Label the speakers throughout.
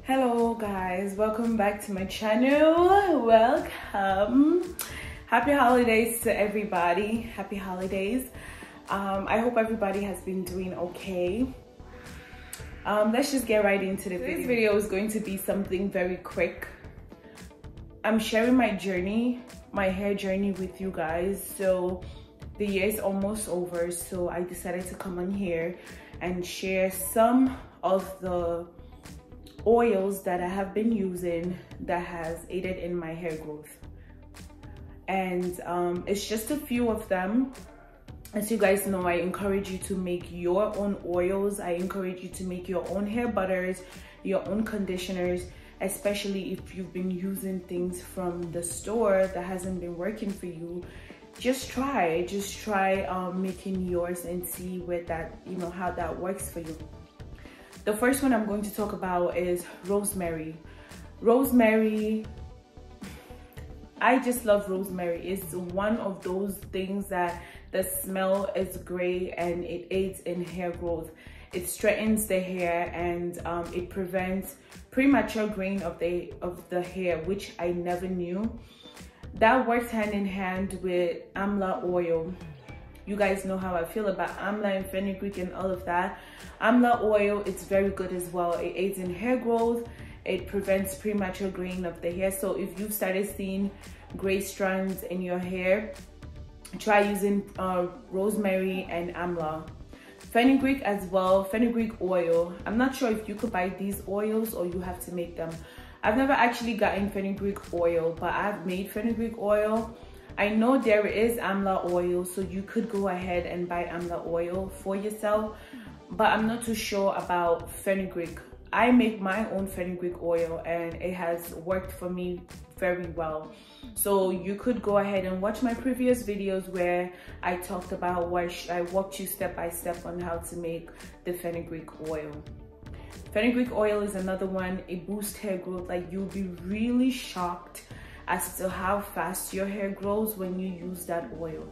Speaker 1: Hello guys, welcome back to my channel. Welcome. Happy holidays to everybody. Happy holidays. I hope everybody has been doing okay. Let's just get right into the video. This video is going to be something very quick. I'm sharing my journey, my hair journey with you guys. So the year is almost over, so I decided to come on here and share some of the oils that I have been using that has aided in my hair growth. And it's just a few of them. As you guys know, I encourage you to make your own oils. I encourage you to make your own hair butters, your own conditioners, especially if you've been using things from the store that hasn't been working for you. Just try making yours and see where that, how that works for you. The first one I'm going to talk about is rosemary. Rosemary, I just love rosemary. It's one of those things that the smell is great and it aids in hair growth. It straightens the hair and it prevents premature graying of the hair, which I never knew. That works hand in hand with Amla oil. You guys know how I feel about Amla and Fenugreek and all of that. Amla oil, it's very good as well. It aids in hair growth. It prevents premature graying of the hair. So if you've started seeing gray strands in your hair, try using rosemary and Amla. Fenugreek as well, Fenugreek oil. I'm not sure if you could buy these oils or you have to make them. I've never actually gotten Fenugreek oil, but I've made Fenugreek oil. I know there is Amla oil, so you could go ahead and buy Amla oil for yourself, but I'm not too sure about Fenugreek. I make my own Fenugreek oil and it has worked for me very well. So you could go ahead and watch my previous videos where I talked about I walked you step by step on how to make the Fenugreek oil. Fenugreek oil is another one. It boosts hair growth. Like, you'll be really shocked as to how fast your hair grows when you use that oil.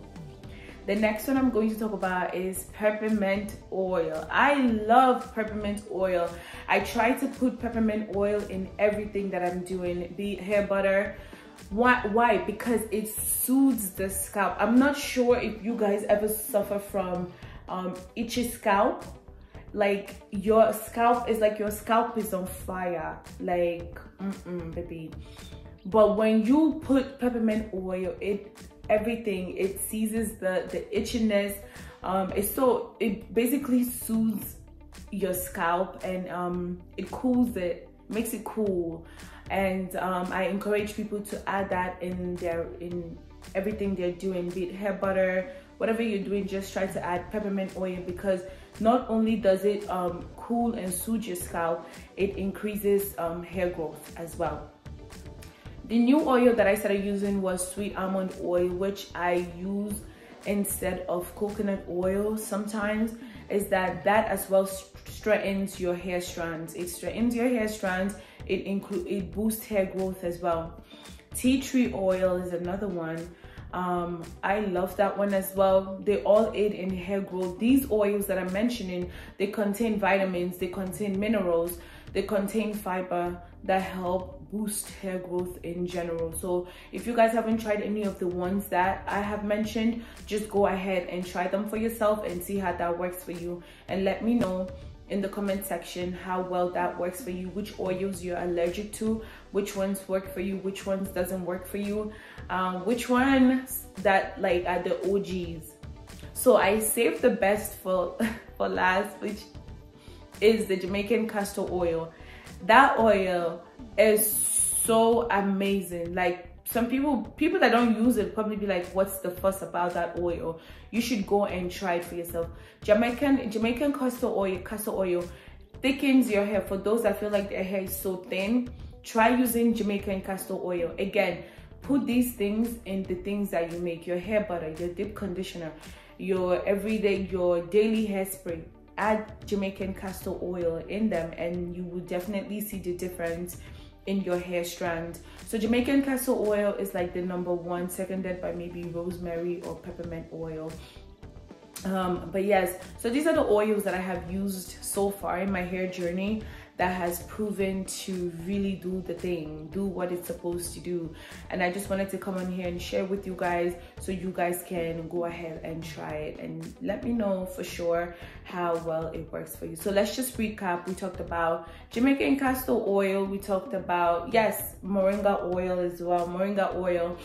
Speaker 1: The next one I'm going to talk about is peppermint oil. I love peppermint oil. I try to put peppermint oil in everything that I'm doing, be it hair butter. Why? Because it soothes the scalp. I'm not sure if you guys ever suffer from itchy scalp. Like, your scalp is on fire, like baby. But when you put peppermint oil, it seizes the itchiness. It basically soothes your scalp and it cools it, makes it cool. And I encourage people to add that in everything they're doing, be it hair butter, whatever you're doing. Just try to add peppermint oil, because not only does it cool and soothe your scalp, it increases hair growth as well. The new oil that I started using was sweet almond oil, which I use instead of coconut oil sometimes. Is that as well straightens your hair strands. It straightens your hair strands. It boosts hair growth as well. Tea tree oil is another one. I love that one as well. They all aid in hair growth. These oils that I'm mentioning, they contain vitamins, they contain minerals, they contain fiber that help boost hair growth in general. So if you guys haven't tried any of the ones that I have mentioned, just go ahead and try them for yourself and see how that works for you, and let me know in the comment section how well that works for you, which oils you're allergic to, which ones work for you, which ones doesn't work for you, which ones that like are the OGs. So I saved the best for last, which is the Jamaican castor oil. That oil is so amazing. Like, some people that don't use it probably be like, what's the fuss about that oil? You should go and try it for yourself. Jamaican castor oil thickens your hair. For those that feel like their hair is so thin, try using Jamaican castor oil. Again, put these things in the things that you make: your hair butter, your deep conditioner, your daily hairspray. Add Jamaican castor oil in them and you will definitely see the difference in your hair strand. So Jamaican castor oil is like the #1, seconded by maybe rosemary or peppermint oil. But yes, so these are the oils that I have used so far in my hair journey that has proven to really do the thing, do what it's supposed to do. And I just wanted to come on here and share with you guys so you guys can go ahead and try it and let me know for sure how well it works for you. So let's just recap. We talked about Jamaican castor oil. We talked about, yes, moringa oil as well. Moringa oil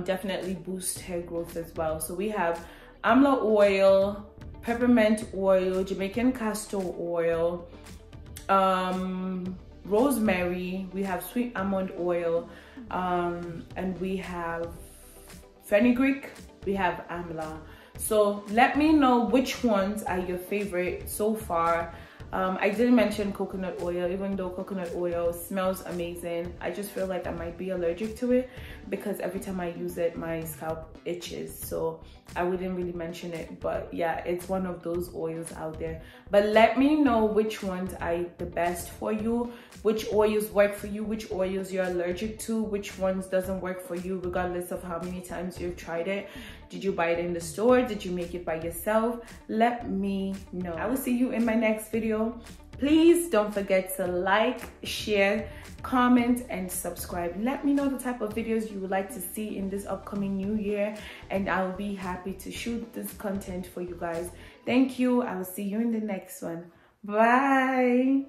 Speaker 1: definitely boosts hair growth as well. So we have Amla oil, peppermint oil, Jamaican castor oil, rosemary, we have sweet almond oil, and we have fenugreek, we have amla. So let me know which ones are your favorite so far. I didn't mention coconut oil, even though coconut oil smells amazing. I just feel like I might be allergic to it because every time I use it, my scalp itches. So I wouldn't really mention it, but yeah, it's one of those oils out there. But let me know which ones are the best for you, which oils work for you, which oils you're allergic to, which ones doesn't work for you, regardless of how many times you've tried it. Did you buy it in the store? Did you make it by yourself? Let me know. I will see you in my next video. Please don't forget to like, share, comment, and subscribe. Let me know the type of videos you would like to see in this upcoming new year, and I'll be happy to shoot this content for you guys. Thank you. I will see you in the next one. Bye.